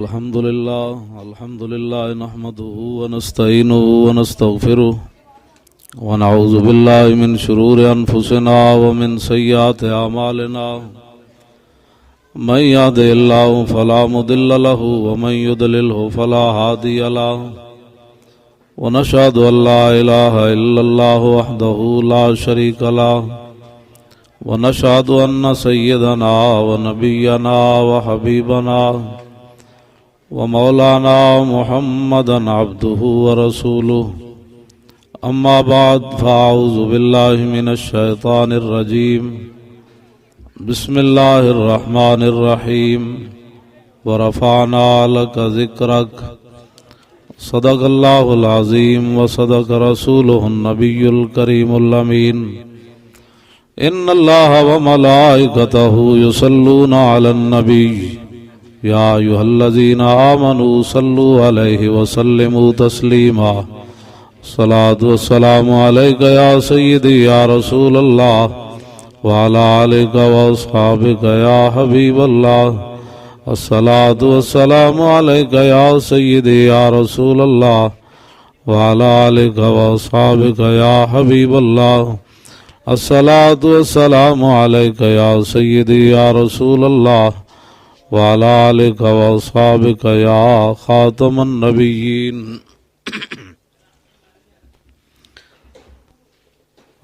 الحمد لله نحمده ونستعينه ونستغفره ونعوذ بالله من شرور أنفسنا ومن سيئات أعمالنا من يهده الله فلا مضل له ومن يضلله فلا هادي له ونشهد أن لا إله إلا الله وحده لا شريك له ونشهد أن سيدنا ونبينا وحبيبنا ومولانا محمدا عبده ورسوله أما بعد فأعوذ بالله من الشيطان الرجيم بسم الله الرحمن الرحيم ورفعنا لك ذكرك صدق الله العظيم وصدق رسوله النبي الكريم الأمين إن الله وملائكته يصلون على النبي يا أيها الذين آمنوا صلوا عليه وسلموا تسليما صلاة والسلام عليك يا سيدي يا رسول الله وعلى آلك وأصحابك يا حبيب الله الصلاة والسلام عليك يا سيدي يا رسول الله وعلى آلك وأصحابك يا حبيب الله الصلاة والسلام عليك يا سيدي يا رسول الله وعلى آلك وأصحابك يا خاتم النبيين.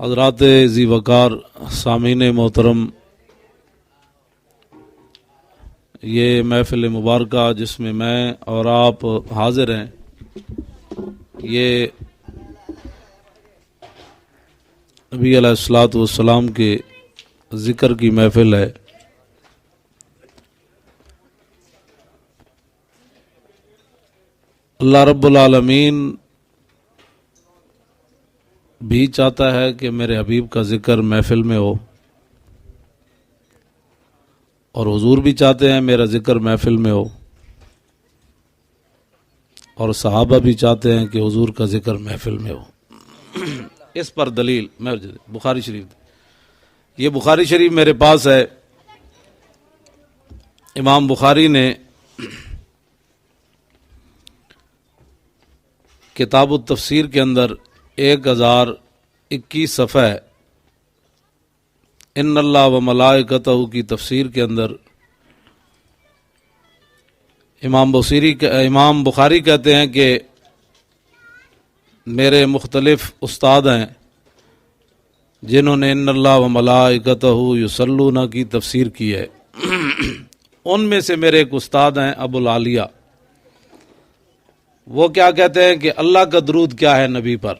حضرات ذی وقار سامعین محترم، یہ محفل مبارکہ جس میں میں اور آپ حاضر ہیں، یہ نبی علیہ الصلوۃ والسلام کے ذکر کی محفل ہے. اللہ رب العالمین بھی چاہتا ہے کہ میرے حبیب کا ذکر محفل میں ہو، اور حضور بھی چاہتے ہیں میرا ذکر محفل میں ہو، اور صحابہ بھی چاہتے ہیں کہ حضور کا ذکر محفل میں ہو. اس پر دلیل بخاری شریف، یہ بخاری شریف میرے پاس ہے. امام بخاری نے کتاب التفسیر کے اندر 1021 صفحہ ہے. ان اللہ و ملائکتہ کی تفسیر کے اندر امام بخاری کہتے ہیں کہ میرے مختلف استاد ہیں جنہوں نے ان اللہ و ملائکتہ یصلون کی تفسیر کی ہے. ان میں سے میرے ایک استاد ہیں ابو العالیہ. وہ کیا کہتے ہیں کہ اللہ کا درود کیا ہے نبی پر؟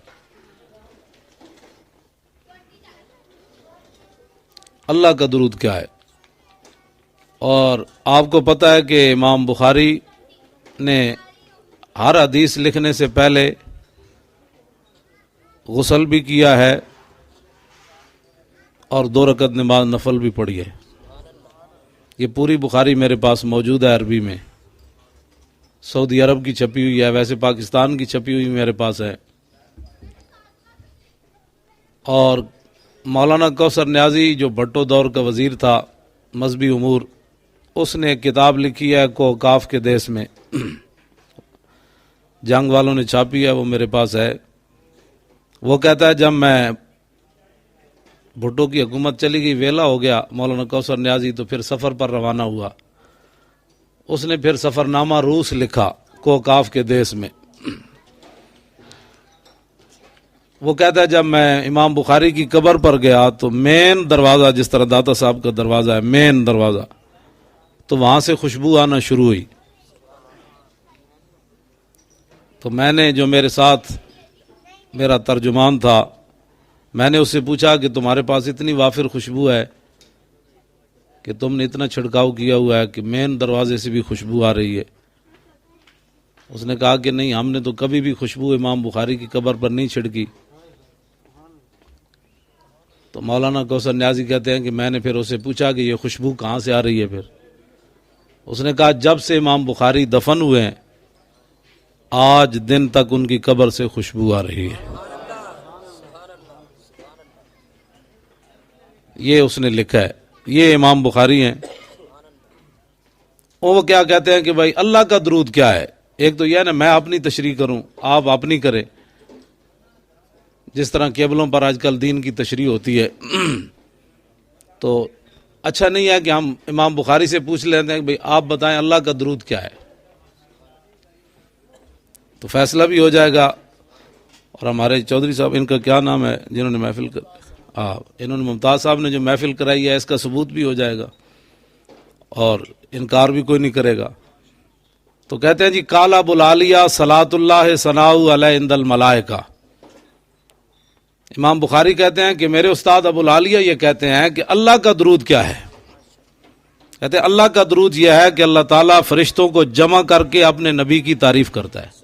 اللہ کا درود کیا ہے؟ اور آپ کو پتہ ہے کہ امام بخاری نے ہر حدیث لکھنے سے پہلے غسل بھی کیا ہے اور 2 رکعت نماز نفل بھی پڑھی ہے. یہ پوری بخاری میرے پاس موجود ہے عربی میں. سعودی عرب کی چھپی ہوئی ہے، ویسے پاکستان کی چھپی ہوئی میرے پاس ہے. اور مولانا کوثر نیازی جو بھٹو دور کا وزیر تھا مذہبی امور، اس نے ایک کتاب لکھی ہے کوکاف کے دیس میں، جنگ والوں نے چھاپی ہے، وہ میرے پاس ہے. وہ کہتا ہے جب میں بھٹو کی حکومت چلی گئی، ویلا ہو گیا مولانا کوثر نیازی، تو پھر سفر پر روانہ ہوا. اس نے پھر سفر نامہ روس لکھا کوکاف کے دیس میں. وہ کہتا ہے جب میں امام بخاری کی قبر پر گیا تو مین دروازہ، جس طرح داتا صاحب کا دروازہ ہے مین دروازہ، تو وہاں سے خوشبو آنا شروع ہوئی. تو میں نے، جو میرے ساتھ میرا ترجمان تھا، میں نے اس سے پوچھا کہ تمہارے پاس اتنی وافر خوشبو ہے کہ تم نے اتنا چھڑکاؤ کیا ہوا ہے کہ مین دروازے سے بھی خوشبو آ رہی ہے. اس نے کہا کہ نہیں، ہم نے تو کبھی بھی خوشبو امام بخاری کی قبر پر نہیں چھڑکی. تو مولانا کوثر نیازی کہتے ہیں کہ میں نے پھر اسے پوچھا کہ یہ خوشبو کہاں سے آ رہی ہے؟ پھر اس نے کہا جب سے امام بخاری دفن ہوئے ہیں آج دن تک ان کی قبر سے خوشبو آ رہی ہے. یہ اس نے لکھا ہے. یہ امام بخاری ہیں. وہ کیا کہتے ہیں کہ بھائی اللہ کا درود کیا ہے؟ ایک تو یہ ہے نا میں اپنی تشریح کروں آپ اپنی کریں، جس طرح کیبلوں پر آج کل دین کی تشریح ہوتی ہے تو اچھا نہیں ہے کہ ہم امام بخاری سے پوچھ لیتے ہیں کہ بھئی آپ بتائیں اللہ کا درود کیا ہے، تو فیصلہ بھی ہو جائے گا۔ اور ہمارے چودھری صاحب، ان کا کیا نام ہے جنہوں نے محفل انہوں نے ممتاز صاحب نے جو محفل کرائی ہے اس کا ثبوت بھی ہو جائے گا اور انکار بھی کوئی نہیں کرے گا۔ تو کہتے ہیں جی قال ابو العالیہ صلاۃ اللہ ثناء علیہ عند الملائکہ، امام بخاری کہتے ہیں کہ میرے استاد ابو العالیہ یہ کہتے ہیں کہ اللہ کا درود کیا ہے؟ کہتے ہیں اللہ کا درود یہ ہے کہ اللہ تعالیٰ فرشتوں کو جمع کر کے اپنے نبی کی تعریف کرتا ہے۔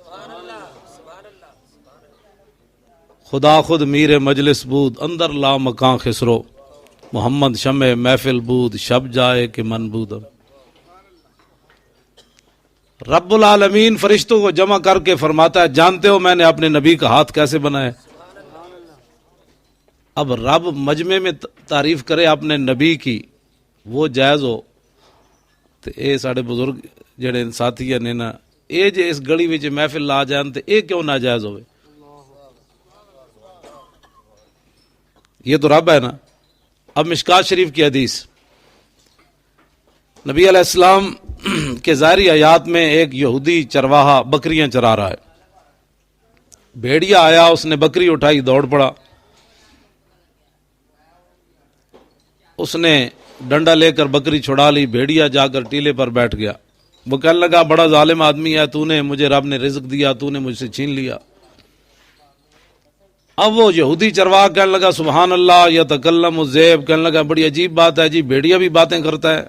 خدا خود میر مجلس بود اندر لا مکان خسرو، محمد شمع محفل بود شب جائے کہ من بود۔ رب العالمین فرشتوں کو جمع کر کے فرماتا ہے جانتے ہو میں نے اپنے نبی کا ہاتھ کیسے بنایا؟ اب رب مجمع میں تعریف کرے اپنے نبی کی، وہ جائز ہو تو اے ساڑے بزرگ جڑے ساتھی نے نا اے جے اس گڑی وچ محفل لا جان تے اے کیوں ناجائز ہوئے؟ یہ تو رب ہے نا۔ اب مشکات شریف کی حدیث، نبی علیہ السلام کے ظاہری حیات میں ایک یہودی چرواہا بکریاں چرا رہا ہے، بھیڑیا آیا اس نے بکری اٹھائی دوڑ پڑا، اس نے ڈنڈا لے کر بکری چھڑا لی، بھیڑیا جا کر ٹیلے پر بیٹھ گیا، وہ کہنے لگا بڑا ظالم آدمی ہے تو نے، مجھے رب نے رزق دیا تو نے مجھ سے چھین لیا۔ اب وہ یہودی چرواہا کہنے لگا سبحان اللہ یتکلم الذئب، کہنے لگا بڑی عجیب بات ہے جی بھیڑیا بھی باتیں کرتا ہے۔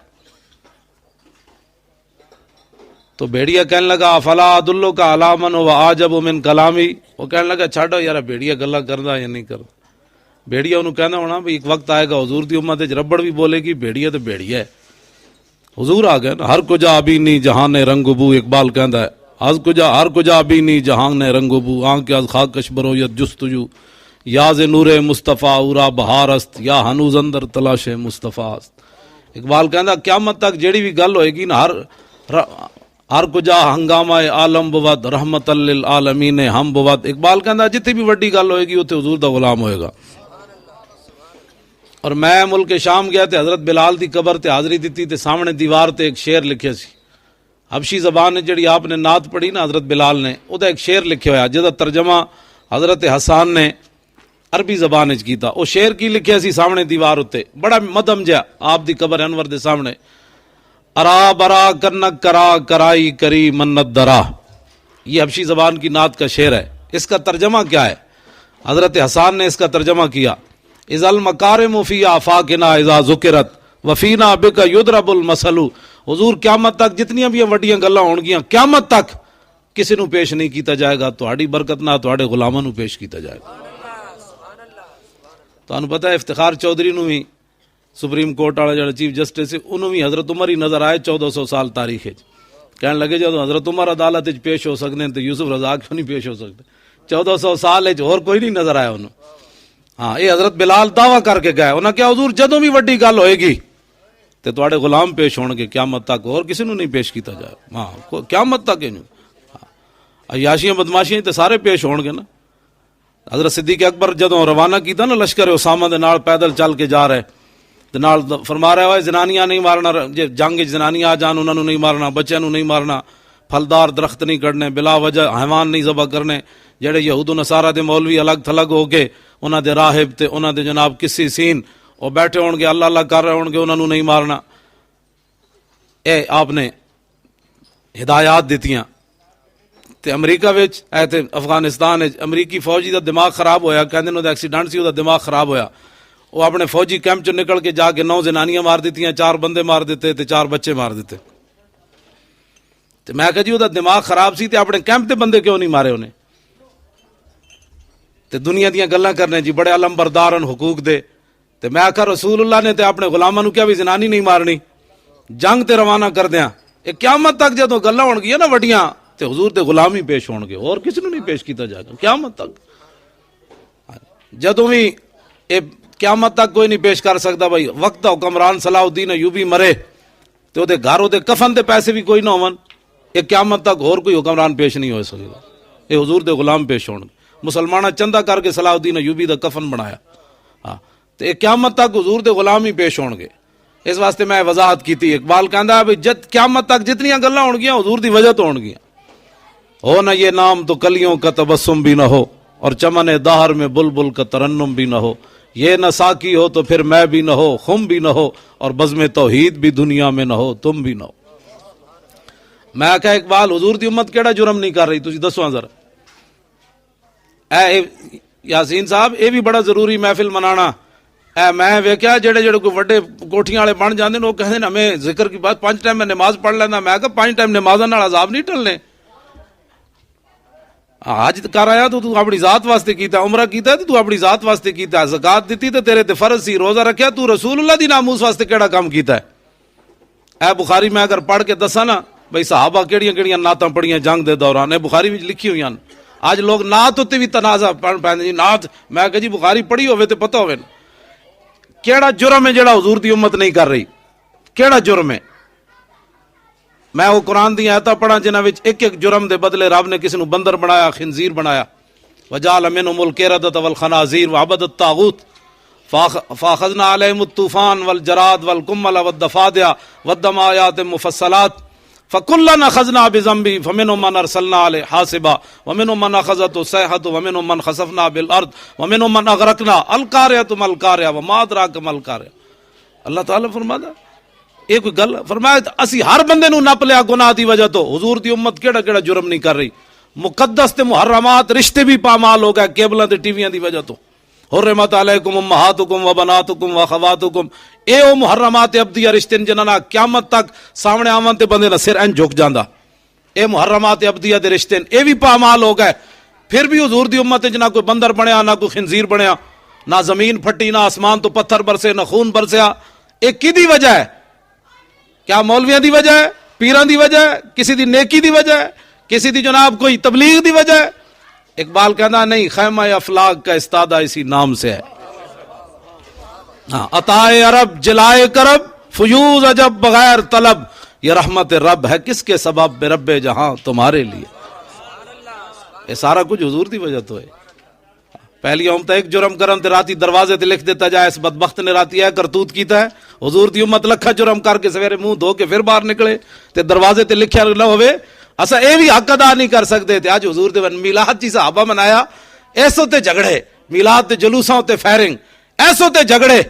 تو بھیڑیا کہنے لگا افلا ادلک علی من هو اعجب من کلامی، وہ کہنے لگا چھاڑو یار بھیڑیا گلا کردا یا نہیں کردا۔ بھیڑیا انہوں کہنا ہونا بھی ایک وقت آئے گا حضور دی امت وچ ربڑ بھی بولے گی بھیڑیا تو بھیڑیا ہے، حضور آ گئے نا۔ ہر کجا ابھی نہیں جہاں نے رنگ بو، اقبال کہندا ہے ہر کجا ابھی نہیں جہاں نے رنگ بو، آنکھ از خاک کشبرو یت جستجو، یا ز نور مصطفیٰ اورا بہار است، یا ہنوز اندر تلاش مصطفیٰ است۔ اقبال کہندا قیامت تک جیڑی بھی گل ہوئے گی نا ہر کجا ہنگامہ عالم بود رحمت للعالمین ہم بود۔ اقبال کہندا جتنی بھی وڈی گل ہوئے گی اتنے حضور دا غلام ہوئے گا۔ اور میں ملک شام گیا تے حضرت بلال دی قبر تے حاضری دیتی تے سامنے دیوار تے ایک شعر لکھے سی، حبشی زبان جڑی آپ نے نعت پڑھی نا حضرت بلال نے، او دا ایک شعر لکھے ہوا جدا ترجمہ حضرت حسان نے عربی زبان وچ کیتا۔ او شعر کی لکھیا سی سامنے دیوار اتے بڑا مدم جا آپ دی قبر انور دے سامنے، ارا برا کنک کرا کرائی کری منت درا، یہ حبشی زبان کی نعت کا شعر ہے۔ اس کا ترجمہ کیا ہے؟ حضرت حسان نے اس کا ترجمہ کیا اذا المکارم فی آفاقنا اذا ذکرت وفینا بک یضرب المثل۔ حضور قیامت تک جتنی بھی وڈیاں گلاں ہون گیاں قیامت تک کسی نو پیش نہیں کیتا جائے گا، تہاڈی برکت نہ تہاڈے غلاماں نو پیش کیتا جائے گا۔ تانوں پتہ ہے افتخار چودھری نو بھی سپریم کورٹ والا جڑا چیف جسٹس ہے انہوں بھی حضرت عمر ہی نظر آئے 1400 سال تاریخ ہے، کہنے لگے جب حضرت عمر عدالت وچ پیش ہو سکتے ہیں تو یوسف رضا کیوں نہیں پیش ہو سکتے؟ 1400 سال اور کوئی نہیں نظر آیا انہوں۔ ہاں یہ حضرت بلال دعویٰ کر کے گئے، انہوں نے کہا حضور جدوں بھی وڈی گل ہوئے گی تے تواڈے غلام پیش ہون گے قیامت تک، اور کسی نو نہیں پیش کیتا جائے۔ ہاں قیامت تک عیاشیاں بدماشیاں تے سارے پیش ہون گے نا۔ حضرت صدیق اکبر جدوں روانہ کیتا نا لشکر اسامہ دے نال پیدل چل کے جا رہے تے نال فرما رہا ہے زنانیاں نہیں مارنا، جے جنگ وچ زنانیاں آ جان انہاں نو نہیں مارنا، بچیاں نو نہیں مارنا، پھلدار درخت نہیں کٹنے، بلا وجہ حیوان نہیں ذبح کرنے، جڑے یہود و نصارہ دے مولوی الگ تھلگ ہو کے انہاں دے راہب تے انہاں دے جناب کسی سین وہ بیٹھے ہون گے اللہ اللہ کر رہے ہون گے انہاں نو نہیں مارنا۔ اے آپ نے ہدایات دیتیاں تے امریکہ وچ اے تے افغانستان وچ امریکی فوجی دا دماغ خراب ہویا، کہندے نے دا ایکسیڈنٹ سی، دا دماغ خراب ہویا، وہ اپنے فوجی کیمپ چوں نکل کے جا کے 9 زنانیاں مار دیتیاں، 4 بندے مار دیتے تے 4 بچے مار دیتے۔ تے میں کہا جی وہ دا دماغ خراب سی تے اپنے کیمپ تے بندے کیوں نہیں مارے انہیں؟ تے دنیا دیاں گلاں کرنے جی بڑے علم بردارن حقوق دے، تے میں آکھا رسول اللہ نے تے اپنے غلاماں نو کیا بھی زنانی نہیں مارنی، جنگ تے روانہ کر دیاں، ایک قیامت تک جدوں گلاں ہون گیاں نا وڈیاں تے حضور دے غلام ہی پیش ہون گے، اور کسی نو نہیں پیش کیتا جائے گا قیامت تک۔ جدوں بھی قیامت تک کوئی نہیں پیش کر سکتا۔ بھائی وقت حکمران صلاح الدین ایوبی مرے ਤੇ ਉਹਦੇ ਘਰ ਉਹਦੇ ਕਫਨ ਦੇ ਪੈਸੇ ਵੀ ਕੋਈ ਨਾ ਹੋਵਨ, ਇਹ ਕਿਆਮਤ ਤੱਕ ਹੋਰ ਕੋਈ ਹੁਕਮਰਾਨ ਪੇਸ਼ ਨਹੀਂ ਹੋ ਸਕੇਗਾ, ਇਹ ਹਜ਼ੂਰ ਦੇ ਗੁਲਾਮ ਪੇਸ਼ ਹੋਣਗੇ। ਮੁਸਲਮਾਨਾਂ ਚੰਦਾ ਕਰਕੇ ਸਲਾਹੁਦੀਨ ਅਯੂਬੀ ਦਾ ਕਫਨ ਬਣਾਇਆ, ਹਾਂ, ਤੇ ਇਹ ਕਿਆਮਤ ਤੱਕ ਹਜ਼ੂਰ ਦੇ ਗੁਲਾਮ ਹੀ ਪੇਸ਼ ਹੋਣਗੇ। ਇਸ ਵਾਸਤੇ ਮੈਂ ਵਜ਼ਾਹਤ ਕੀਤੀ। ਇਕਬਾਲ ਕਹਿੰਦਾ ਵੀ ਜਦ ਕਿਆਮਤ ਤੱਕ ਜਿਤਨੀਆਂ ਗੱਲਾਂ ਹੋਣਗੀਆਂ ਹਜ਼ੂਰ ਦੀ ਵਜ੍ਹਾ ਤੋਂ ਹੋਣਗੀਆਂ। ہو نہ یہ نام تو کلیوں کا تبسم بھی نہ ہو، اور چمن دہر میں بلبل کا ترنم بھی نہ ہو، یہ نہ ساکی ہو تو پھر میں بھی نہ ہو، خم بھی نہ ہو، اور بزم توحید بھی دنیا میں نہ ہو، تم بھی نہ ہو۔ میں کہا اقبال حضور دی امت کیڑا جرم نہیں کر رہی، تسی دسو ذرا۔ اے یاسین صاحب یہ بھی بڑا ضروری محفل منانا۔ اے میں ویکھیا جڑے جڑے کوئی وڈے کوٹھیاں والے بن جاندے نے، وہ کہندے نے ہمیں ذکر کی بات 5 ٹائم میں نماز پڑھ لینا۔ میں کہا 5 ٹائم نمازاں نال عذاب نہیں ٹلنے۔ حج کر آیا تو اپنی ذات واسطے کیتا، عمرہ کیتا ہے تو اپنی ذات واسطے کیتا ہے، زکات دیتی تو تیرے تے فرض سی، روزہ رکھیا تو رسول اللہ دی ناموس واسطے کیڑا کام کیتا ہے۔ اے بخاری میں اگر پڑھ کے دسا نا بھئی صحابہ کیڑیاں کیڑیاں نعتاں پڑھیاں جنگ دے دوران، اے بخاری وچ لکھی ہوئی ہیں۔ آج لوگ نعت تے بھی تنازع پڑھ پیندے جی نعت، میں کہ جی بخاری پڑھی ہوے تے پتہ ہوے کیڑا جرم ہے جڑا حضور دی امت نہیں کر رہی، کیڑا جرم ہے۔ میں وہ قرآن دی آیتاں پڑھا جنہاں وچ ایک ایک جرم دے بدلے رب نے کسی نو بندر بنایا، خنزیر بنایا، وجعل منهم القردۃ والخنازیر وعبد الطاغوت فاخذنا علیہم الطوفان والجراد والقمل والضفادع والدم آیات مفصلات فکلا اخذنا بذنبہ فمنهم من ارسلنا علیہ حاصبا ومنهم من اخذته الصیحۃ ومنهم من خسفنا بالارض ومنهم من اغرقنا القارعۃ ما القارعۃ وما ادراک ما القارعۃ۔ اللہ تعالیٰ فرماتا یہ کوئی گل فرمایا اسی ہر بندے نو نپ لیا گناہ دی وجہ تو، حضور دی امت کیڑا کیڑا جرم نہیں کر رہی۔ مقدس تے محرمات رشتے بھی پامال ہو گئے کیبلاں تے ٹی ویاں دی وجہ تو۔ حرمت علیکم امہاتکم وبناتکم واخواتکم، اے او محرمات ابدیہ رشتے جنہاں نال قیامت تک سامنے آون تے بندے دا سر این جھک جاندا۔ اے محرمات ابدیہ دے رشتے اے بھی پامال ہو گئے، پھر بھی حضور دی امت وچ نہ کوئی بندر بنیا، نہ کوئی خنزیر بنیا، نہ زمین پھٹی، نہ آسمان تو پتھر برسے، نہ خون برسیا۔ اے کیدی وجہ ہے؟ کیا مولویاں دی وجہ ہے، پیراں دی وجہ ہے، کسی دی نیکی دی وجہ ہے، کسی دی جناب کوئی تبلیغ دی وجہ ہے؟ اقبال کہنا نہیں، خیمہ افلاق کا استادہ اسی نام سے ہے۔ عطائے عرب جلائے کرب فیوز عجب بغیر طلب، یہ رحمت رب ہے کس کے سبب بے رب جہاں تمہارے لیے۔ یہ سارا کچھ حضور دی وجہ تو ہے۔ پہلی امت ایک جرم کرن تے راتی دروازے تے لکھ دیتا جائے اس بدبخت نے راتی ہے کرتوت کیتا ہے۔ حضور دی امت لکھا جرم کر کے سویرے منہ دھو کے پھر باہر نکلے تے دروازے تے لکھیا نہ ہوئے، اسا اے بھی حق ادا نہیں کر سکتے تے اج حضور دے میلاد جی صحابہ منایا، ایسو تے جھگڑے، میلاد تے جلوساں تے فائرنگ، ایسو تے جھگڑے۔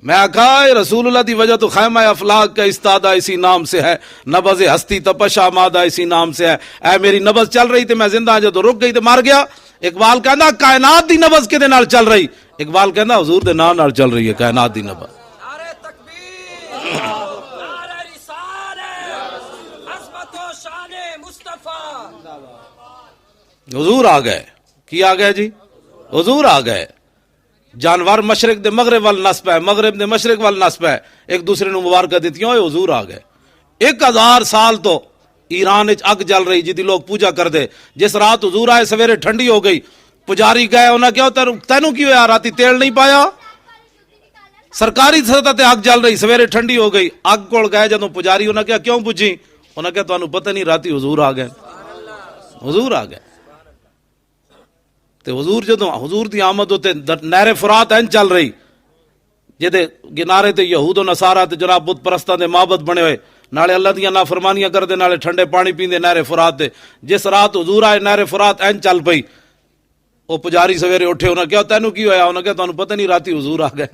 میں کہا رسول اللہ دی وجہ تو خیمہ افلاق کا استادہ اسی نام سے ہے، نبض ہستی تپش آمادہ اسی نام سے ہے۔ اے میری نبض چل رہی تھی، میں زندہ جدو رک گئی تے مار گیا۔ اقبال کہنا کائنات دی نبض کے دے نال چل رہی، اقبال کہنا حضور دے نام نال چل رہی ہے کائنات دی نبض۔ نعرہ تکبیر، نعرہ رسالت، عظمت و شان مصطفیٰ۔ حضور آ گئے، کی آ گئے جی؟ حضور آ گئے۔ جانور مشرق دے مغرب وال نسب ہے، مغرب دے مشرق وال نسب ہے، ایک دوسرے نو مبارکہ دیتی ہوئے حضور آ گئے۔ 1000 سال تو ایران اگ جل رہی جی لوگ پوجا کر دے، جس رات حضور آئے سویرے ٹھنڈی ہو گئی، پجاری گئے انہاں کیا تینوں کی ہویا راتی تیل نہیں پایا؟ سرکاری سطح تے اگ جل رہی سویرے ٹھنڈی ہو گئی، اگ کول گئے جدوں پجاری انہاں کیا کیوں پوچھی؟ انہاں کیا تانوں پتہ نہیں راتی حضور آ گئے، حضور آ گئے۔ تے حضور جدوں حضور دی آمد ہوتے نہر فرات این چل رہی جدے کنارے تے یہود و نصارا تے جناب بت پرستاں دے معبد بنے ہوئے، نالے اللہ دیاں نافرمانیاں کردے، نالے ٹھنڈے پانی پیندے نہر فرات دے۔ جس رات حضور آئے نہر فرات این چل پئی، وہ پجاری سویرے اٹھے، انہاں کیا تینوں کی ہویا؟ انہاں کیا تانوں پتہ نہیں راتی حضور آ گئے،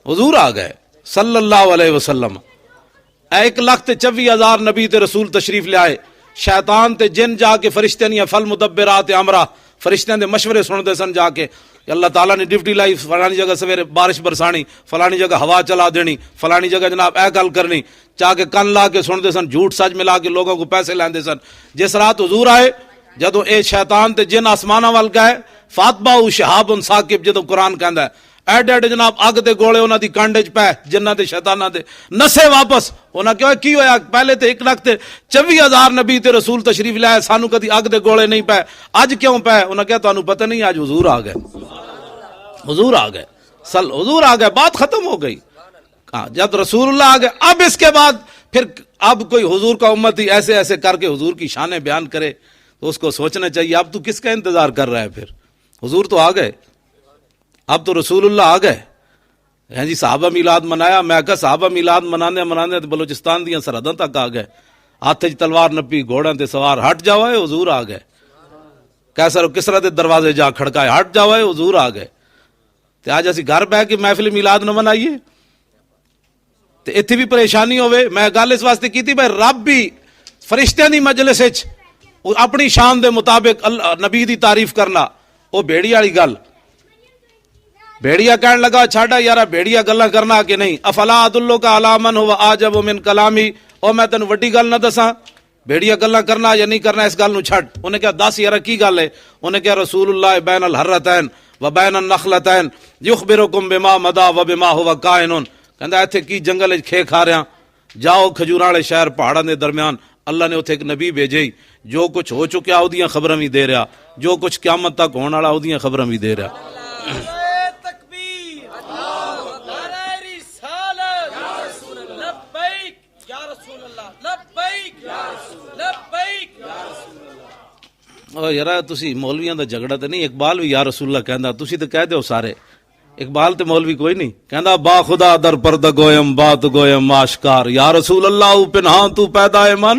حضور آ گئے صلی اللہ علیہ وسلم۔ 1,24,000 نبی تے رسول تشریف لے آئے، شیطان تے جن جا کے فرشتے نہیں فل مدبرات امرا، فرشتیاں دے مشورے سن دے سن جا کے کہ اللہ تعالیٰ نے ڈیوٹی لائی، فلانی جگہ سویرے بارش برسانی، فلانی جگہ ہوا چلا دینی، فلانی جگہ جناب اے گل کرنی، چاہ کے کن لا کے سن دے سن، جھوٹ سچ ملا کے لوگوں کو پیسے لیندے سن۔ جس رات حضور آئے جدو اے شیطان تے جن آسمانہ وال گئے، فاتبہ شہاب ثاقب جدو قرآن کہندا ہے، ایڈ ایڈ جناب اگ دے گوڑے انہاں دی کانڈے چ پے، جنہاں دے شیطاناں دے نسے واپس۔ انہاں کہا کی ہویا؟ پہلے تے 1,24,000 نبی تے رسول تشریف لے آئے، سانو کدی اگ دے گوڑے نہیں پے، اج کیوں پے؟ انہاں کہا تانوں پتہ نہیں، اج حضور آ گئے، حضور آ گئے، حضور آ گئے، بات ختم ہو گئی۔ کہاں جب رسول اللہ آ گئے، اب اس کے بعد پھر اب کوئی حضور کا امتی ایسے ایسے کر کے حضور کی شانیں بیان کرے تو اس کو سوچنا چاہیے اب تو کس کا انتظار کر رہا ہے؟ پھر حضور تو آ گئے، اب تو رسول اللہ آ گئے ہیں جی۔ صحابہ میلاد منایا، میں کہا صحابہ میلاد منانے بلوچستان دیا سرحدوں تک آ گئے، ہاتھ تلوار نپی، گھوڑوں تے سوار، ہٹ جاؤ ہے حضور آ گئے۔ کیسر و کسرا دے دروازے جا کھڑکائے، ہٹ جاؤ ہے حضور آ گئے۔ تے آج اسی گھر بہ کے محفل میلاد نہ منائیے تے اتھی بھی پریشانی ہوئے۔ میں گل اس واسطے کی تھی بھائی رب بھی فرشتیاں دی مجلس وچ اپنی شان دے مطابق نبی دی تعریف کرنا، وہ بھیڑی والی گل۔ بھیڑیا کہنے لگا چھاڑا یارا بھیڑیا گلاں کرنا کہ نہیں، افلا ادلو کا علامن ہوا عجب من کلامی، او میں تینوں وڈی گل نہ دساں بھیڑیا گلاں کرنا یا نہیں کرنا، اس گل نو چھڈ۔ انہیں کہا دس یارا کی گل ہے؟ انہیں کہا رسول اللہ بین الحرتین و بین النخلتین یخبرکم بما مدا و بما ہوا کائن۔ کہندا ایتھے کی جنگل وچ کھے کھا رہا، جاؤ کھجوراں والے شہر پہاڑاں دے درمیان، اللہ نے اتھے ایک نبی بھیجے، جو کچھ ہو چکیا اودیاں خبراں بھی دے رہا، جو کچھ قیامت تک ہون والا اودیاں خبراں بھی دے رہا۔ نعرہ تکبیر، نعرہ رسالت، لبیک یا رسول اللہ، لبیک یا رسول اللہ، لبیک یا رسول اللہ۔ او یار تسی مولویاں دا جھگڑا تے نہیں، اقبال بھی یا رسول اللہ کہندا، تسی تے کہہ دیو سارے، اقبال تے مولوی کوئی نہیں۔ کہندا با خدا در پردہ گویم بات گویم آشکار، یا رسول اللہ پنہاں تو پیدا ہے من۔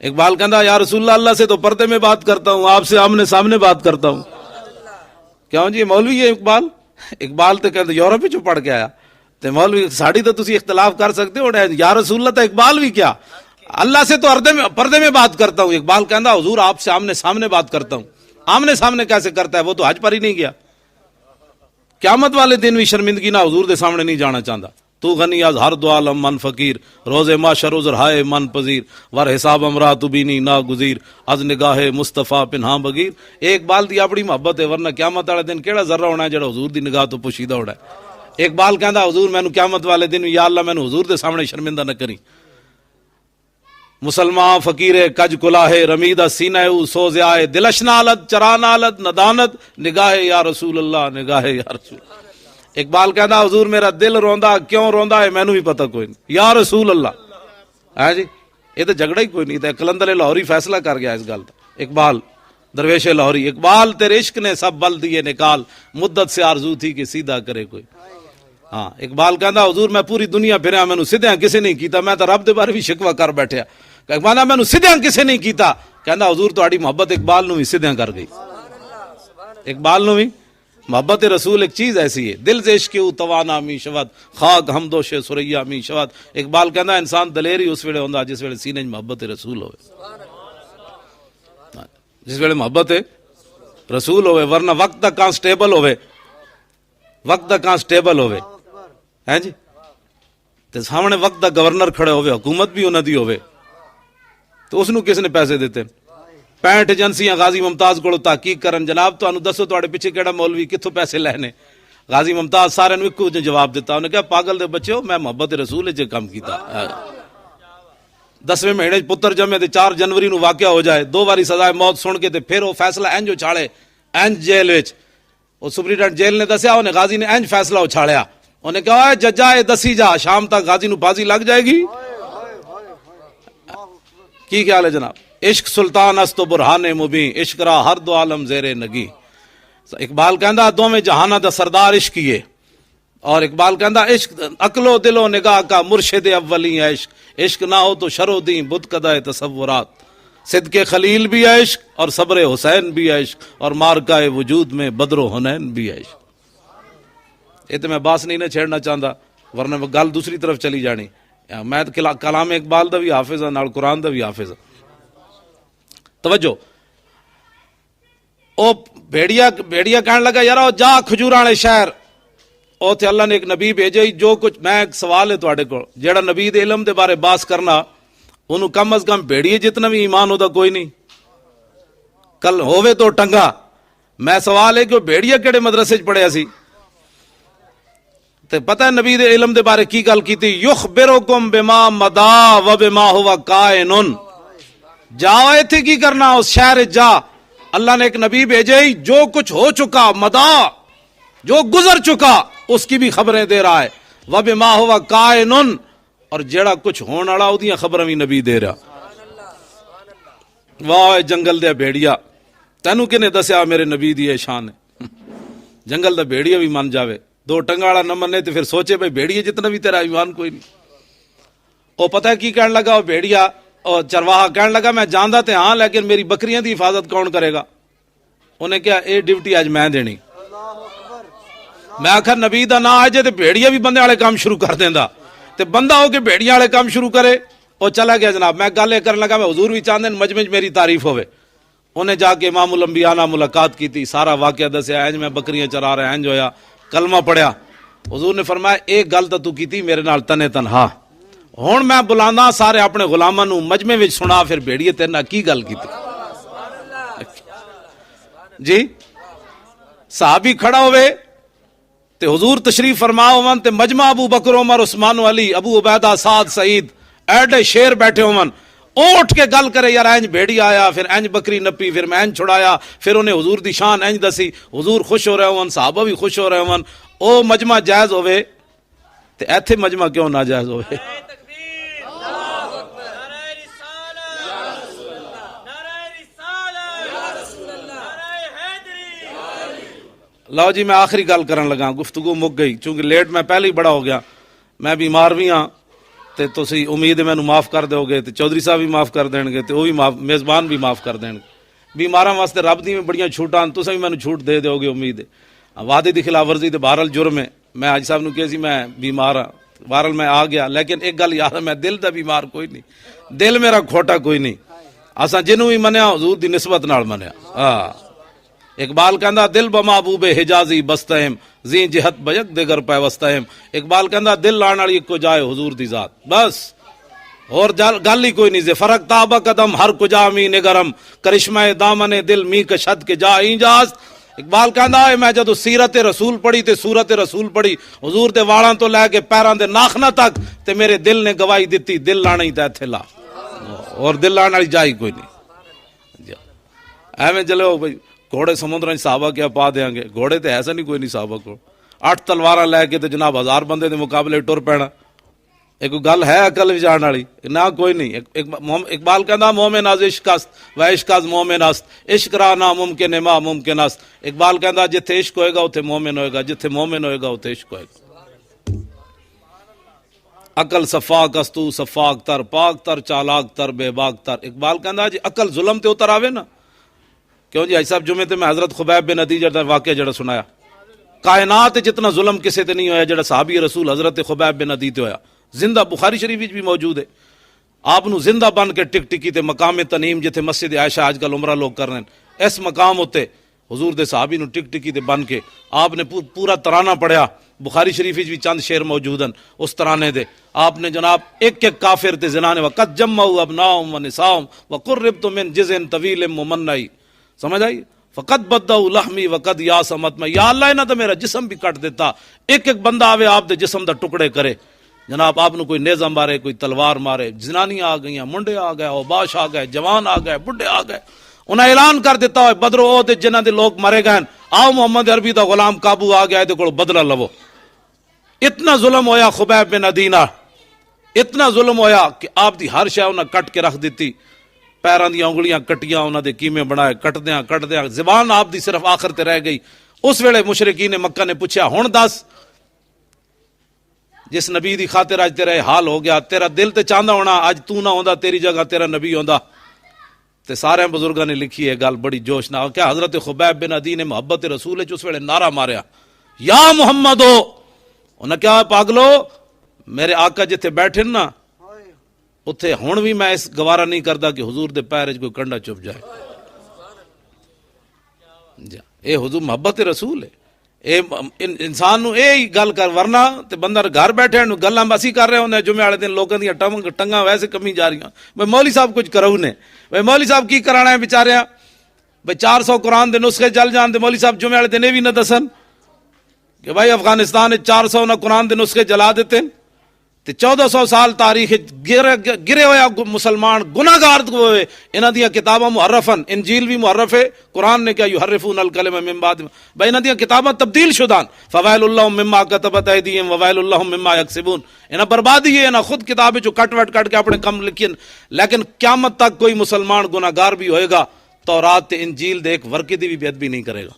اقبال کہندا یا رسول اللہ، اللہ سے تو پردے میں بات کرتا ہوں، آپ سے آمنے سامنے بات کرتا ہوں۔ کیوں جی مولوی ہے اقبال؟ اقبال تے کہندا یورپ وچ پڑھ کے آیا تے مولوی ساڑی تو تسی اختلاف کر سکتے ہو، یا رسول اللہ تے اقبال بھی کیا، اللہ سے تو پردے میں بات کرتا ہوں۔ اقبال کہندا حضور آپ سے آمنے سامنے بات کرتا ہوں۔ آمنے سامنے کیسے کرتا ہے؟ وہ تو حج پر ہی نہیں گیا، قیامت والے دن بھی شرمندگی نہ حضور دے سامنے نہیں جانا چاہتا۔ تو غنی از ہر دو عالم من فقیر، روز معاشر عذر ہائے من پذیر، ور حساب امرا تو بینی نا گزیر، از نگاہ مصطفیٰ پنہاں بغیر۔ ایک بال دی اپنی محبت ہے، ورنہ قیامت والے دن کیڑا ذرہ ہونا ہے جڑا حضور دی نگاہ تو پوشیدہ ہونا ہے۔ ایک بال کہندا حضور مینوں قیامت والے دن یا اللہ مینوں حضور دے سامنے شرمندہ نہ کری۔ مسلمان فقیر کج کلاہ رمیدہ سینہ او سوز آئے، دلش نالت چرا نالت ندانت، نگاہ یا رسول اللہ نگاہ یا رسول اللہ۔ اقبال کہندا حضور میرا دل روندا، کیوں روندا ہے مینوں بھی پتہ کوئی نہیں، یا رسول اللہ۔ ہے جی یہ تو جھگڑا ہی کوئی نہیں تھا، کلندر لاہوری فیصلہ کر گیا اس گل کا۔ اقبال درویش لاہوری، اقبال تیرے عشق نے سب بل دیے نکال، مدت سے آرزو تھی کہ سیدھا کرے کوئی۔ ہاں اقبال کہندا حضور میں پوری دنیا پھریا، مینوں سدھیاں کسے نہیں کیتا، میں تو رب دے بارے بھی شکوہ کر بیٹھیا۔ اقبال مینوں سدھیاں کسے نہیں کیتا، کہندا حضور تہاڈی محبت اقبال نو بھی سدھیاں کر گئی۔ اقبال نو بھی محبت رسول ایک چیز ایسی ہے، دل سے عشق او توانا می شود، خاک ہمدوش سریا می شود۔ اقبال کہندا انسان دلیر ہی اس ویلے ہوندا جس ویلے سینے وچ محبت رسول ہوئے، جس ویلے محبت رسول ہوئے، ورنہ وقت تک کانسٹیبل ہوئے، وقت تک کانسٹیبل ہوئے ہیں جی تے سامنے وقت تک گورنر کھڑے ہوئے، حکومت بھی انہاں دی ہوئے تو اس نو کس نے پیسے دیتے؟ 65 ایجنسیاں غازی ممتاز کو تحقیق کرن، جناب تانوں دسو تواڈے پیچھے کیڑا مولوی کتھوں پیسے لینے؟ غازی ممتاز سارے نوں اکو جواب دیتا، انہوں نے کہا پاگل دے بچے ہو، میں محبت رسول وچ کام کیتا۔ 10ویں مہینے پتر جمے تے 4 جنوری نو واقعہ ہو جائے، 2 باری سزائے موت سن کے تے پھر وہ فیصلہ انج اچھاڑے انج جیل وچ۔ وہ سپرنٹینڈنٹ جیل نے دسیا، انہیں غازی نے انج فیصلہ اچھاڑیا، انہیں کہا ججا اے دسی جا شام تک غازی نو بازی لگ جائے گی۔ کی خیال ہے جناب؟ عشق سلطان است و برہان مبین، عشق را ہر دو عالم زیر نگی۔ اقبال کہندا دوویں جہاناں دا سردار عشق ہی ہے، اور اقبال کہندا عشق عقل و دل و نگاہ کا مرشد اولی ہے عشق، عشق نہ ہو تو شر و دین بت قدائے تصورات، صدق خلیل بھی ہے عشق اور صبر حسین بھی ہے عشق، اور مارکہ وجود میں بدر و حنین بھی ہے عشق۔ یہ تو میں باس نہیں نہ چھیڑنا چاہتا، ورنہ وہ گل دوسری طرف چلی جانی۔ میں کلام اقبال دا بھی حافظ ہاں، نال قرآن دا بھی حافظ ہاں۔ توجہ، او بھیڑیا کہنے لگا یار جا کھجوراں والے شہر، اوتھے اللہ نے ایک نبی بھیجے، جو کچھ میں ایک سوال ہے تواڈے کول، جیڑا نبی دے علم دے بارے باس کرنا انہوں کم از کم بھیڑیے جتنا بھی ایمان ہوتا کوئی نہیں، کل ہووے تو ٹنگا۔ میں سوال ہے کہ بھیڑیا کیڑے مدرسے پڑھیا سی؟ تے پتہ ہے نبی دے علم دے بارے کی گل کیتی؟ یخبرکم بما مدا و بما ہوا کائن۔ جاؤ ایتھے کی کرنا، اس شہر جا، اللہ نے ایک نبی بھیجے جو کچھ ہو چکا، مدا جو گزر چکا اس کی بھی خبریں دے رہا ہے، وبما ہوا کائنن، اور جیڑا کچھ ہون والا اودیاں خبراں بھی نبی دے رہا۔ واہ جنگل دے بھیڑیا، تینوں کنے دسیا میرے نبی دی یہ شان ہے؟ جنگل دا بھیڑیا بھی من جاوے، دو ٹنگا والا نہ منے تو پھر سوچے بھائی بھیڑیا جتنا بھی تیرا ایمان کوئی نہیں۔ وہ پتہ ہے کی کہنے لگا وہ بھیڑیا اور چرواہا کہنے لگا میں جاندا تے ہاں لیکن میری بکریاں دی حفاظت کون کرے گا؟ انہیں کہا اے ڈیوٹی اج میں دینی۔ میں آخر نبی دا نا آئے جے تے بھیڑیا بھی بندے والے کام شروع کر دیندا، تے بندہ ہو کے بھیڑیا والے کام شروع کرے۔ وہ چلا گیا جناب، میں گل کرنے لگا میں حضور بھی چاہتے ہیں مجمع میری تعریف ہوئے۔ انہیں جا کے امام الانبیاء نال ملاقات کی تھی، سارا واقعہ دسیا، انج میں بکریاں چرا رہا انج ہویا، کلمہ پڑھیا۔ حضور نے فرمایا ایک گل تو کیتی میرے نال تنے تنہا، ہن میں بلانا سارے اپنے غلاماں نوں مجمع وچ سنا، پھر بھیڑیے تیرے نال کی گل کیتی؟ جی صحابی کھڑا ہوئے تے حضور تشریف فرما ہون تے مجمع ابو بکر عمر عثمان علی ابو عبیدہ سعد سعید ایڈے شیر بیٹھے ہون، اٹھ کے گل کرے یار اینج بھیڑی آیا، پھر اینج بکری نپی، پھر میں اینج چھڑایا، پھر انہیں حضور دی شان اینج دسی، حضور خوش ہو رہے ہون، صحابہ بھی خوش ہو رہے ہون۔ او مجمع جائز ہوئے تے ایتھے مجمع کیوں نہ جائز ہوئے؟ لو جی میں آخری گل کرن لگا، گفتگو مک گئی چونکہ لیٹ میں پہلے ہی بڑا ہو گیا، میں بیمار بھی ہاں تے تسی امید ہے مینوں معاف کر دیو گے، تے چودھری صاحب بھی معاف کر دین گے، تے وہ بھی میزبان بھی معاف کر دین گے۔ بیماراں واسطے رب دی بڑیاں چھوٹاں، تساں بھی مینوں چھوٹ دے دیو گے امید ہے۔ وعدے دی خلاف ورزی تے بہرحال جرم ہے، میں حاجی صاحب نوں کہیا سی میں بیمار ہاں، بہرحال میں آ گیا، لیکن ایک گل یاد ہے میں دل دا بیمار کوئی نہیں، دل میرا کھوٹا کوئی نہیں، اساں جنوں بھی منیا حضور دی نسبت نال منیا۔ اقبال کہندا دل بمحبوب حجازی بستہم، زی جہت بیک دیگر پیوستہم۔ اقبال کہندا دل لان والی کو جائے حضور دی ذات، بس اور گل ہی کوئی نہیں۔ زے فرق تابہ قدم ہر کجا می نگرم، کرشمہ دامن دل می کشد کے جا اینجاز۔ اقبال کہندا ہے میں جدو سیرت رسول پڑھی تے سورت رسول پڑھی، حضور دے والاں تو لے کے پیراں دے ناخنا تک، تے میرے دل نے گواہی دتی دل لانا ہی تے ایتھے لا، اور دل لان والی جائی کوئی نہیں۔ ایویں چلو بھائی گھوڑے سمندر صحابہ کیا پا دیاں گے، گھوڑے تے ایسا نہیں کوئی نہیں صحابہ کو، 8 تلواراں لے کے تے جناب 1000 بندے دے مقابلے ٹر پینا، ایک گل ہے عقل وچ آن والی؟ نہ کوئی نہیں۔ اقبال کہندا مومن از عشق است و عشق از مومن است، عشق را ناممکن ہے ما ممکن است۔ اقبال کہندا جتھے عشق ہوئے گا اتھے مومن ہوئے گا، جتھے مومن ہوئے گا اتھے عشق ہوئے گا۔ عقل صفاق است تو صفاق تر، پاک تر چالاک تر بے باک تر۔ اقبال کہندا جی عقل ظلم تے اتر آوے نا، کیوں جی حاج صاحب جمعے تے میں حضرت خبیب بن عدی دا واقعہ جڑا سنایا، کائنات جتنا ظلم کسے تے نہیں ہویا جڑا صحابی رسول حضرت خبیب بن عدی تے ہویا، زندہ بخاری شریف وچ بھی موجود ہے۔ آپ نو زندہ بن کے ٹک ٹکی تے مقام تنیم جتھے مسجد عائشہ آج کل عمرہ لوگ کر رہے ہیں، اس مقام ہوتے حضور دے صحابی نو ٹک ٹکی تے بن کے آپ نے پورا ترانہ پڑھیا، بخاری شریف وچ بھی چند شعر موجود ہیں اس ترانے دے۔ آپ نے جناب ایک ایک کافر تے زنانے وقت جمعوا ابناؤہم و نساؤہم وقربت من جزء طویل ممنعی، سمجھ آئی؟ فقط بدعوا لحمی وقد یاسمت میں، یا اللہ انہاں تو میرا جسم بھی کٹ دیتا، ایک ایک بندہ آوے آپ دے جسم دا ٹکڑے کرے۔ جناب آپ نو کوئی نیزہ مارے، کوئی تلوار مارے، جنانیاں آ گئیاں، منڈے آ گئے، اوباش آ گئے، جوان آ گئے، بڈھے آ گئے۔ انہیں اعلان کر دیتا ہوئے بدر و احد جنہاں دے لوگ مرے گئے، آؤ محمد عربی دا غلام قابو آ گیا، دے کول بدلہ لو۔ اتنا ظلم ہویا خبیب بن عدی نال، اتنا ظلم ہویا کہ آپ دی ہر شے انہاں کٹ کے رکھ دیتی، پیراں دی انگلیاں کٹیاں، انہاں دے کیمے بنائے، کٹدیاں زبان آپ دی صرف آخر تے رہ گئی۔ اس ویلے مشرکین مکہ نے پوچھا ہن دس جس نبی دی خاطر اج تیرا حال ہو گیا، تیرا دل تے چاہندا ہونا اج تو نہ ہوندا تیری جگہ تیرا نبی ہوندا۔ تے سارے بزرگاں نے لکھی ہے گل بڑی جوش نال کہ حضرت خبیب بن عدی نے محبت رسول وچ اس ویلے نعرہ ماریا یا محمد ہو، انہاں کہا پاگلو میرے آقا جتھے بیٹھے نا اتھے ہن بھی میں اس گوارا نہیں کردا کہ حضور دے پیر وچ کوئی کنڈا چپ جائے۔ اے حضور محبت رسول ہے، اے انسان نو اے گل کر، ورنہ تے بندہ گھر بیٹھے نو گلاں اسی کر رہے ہوندے جمعے والے دن لوکاں دی ٹنگاں ویسے کمی جا رہی ہیں۔ بھئی مولوی صاحب کچھ کرو نے، بھئی مولوی صاحب کی کرانا ہے بیچاریاں، بھئی 400 قرآن دے نسخے جل جان تے مولوی صاحب جمعے والے دن اے وی نہ دسن کہ بھائی افغانستان 400 نہ قرآن دے نسخے جلا دیتے ہیں۔ ਤੇ 1400 ਸਾਲ ਤਾਰੀਖ ਗਿਰੇ ਹੋਇਆ ਮੁਸਲਮਾਨ ਗੁਨਾਹਗਾਰ ਹੋਏ, ਇਹਨਾਂ ਦੀਆਂ ਕਿਤਾਬਾਂ ਮੁਹਰਫਨ, ਇੰਜੀਲ ਵੀ ਮੁਹਰਫ ਹੈ, ਕੁਰਾਨ ਨੇ ਕਿਹਾ ਯੁਹਰਫੂਨ ਅਲ-ਕਲਮ ਮਿਨ ਬਾਦ, ਬਈ ਇਹਨਾਂ ਦੀਆਂ ਕਿਤਾਬਾਂ ਤਬਦੀਲ ਸ਼ੁਦਾਨ, ਫਵੈਲੁ lahum ਮਿਮਾ ਕਤਬਤ ਅਯਦੀਹਿਮ ਵਵੈਲੁ lahum ਮਿਮਾ ਯਕਸਿਬੂਨ, ਇਹਨਾਂ ਬਰਬਾਦੀ ਹੈ, ਇਹਨਾਂ خود کتاب جو کٹ وٹ کٹ کے اپنے کم لکھیں، لیکن قیامت تک کوئی مسلمان گناہگار بھی ہوئے گا تورات تے انجیل دے ایک ورقے دی بھی بے ادبی نہیں کرے گا.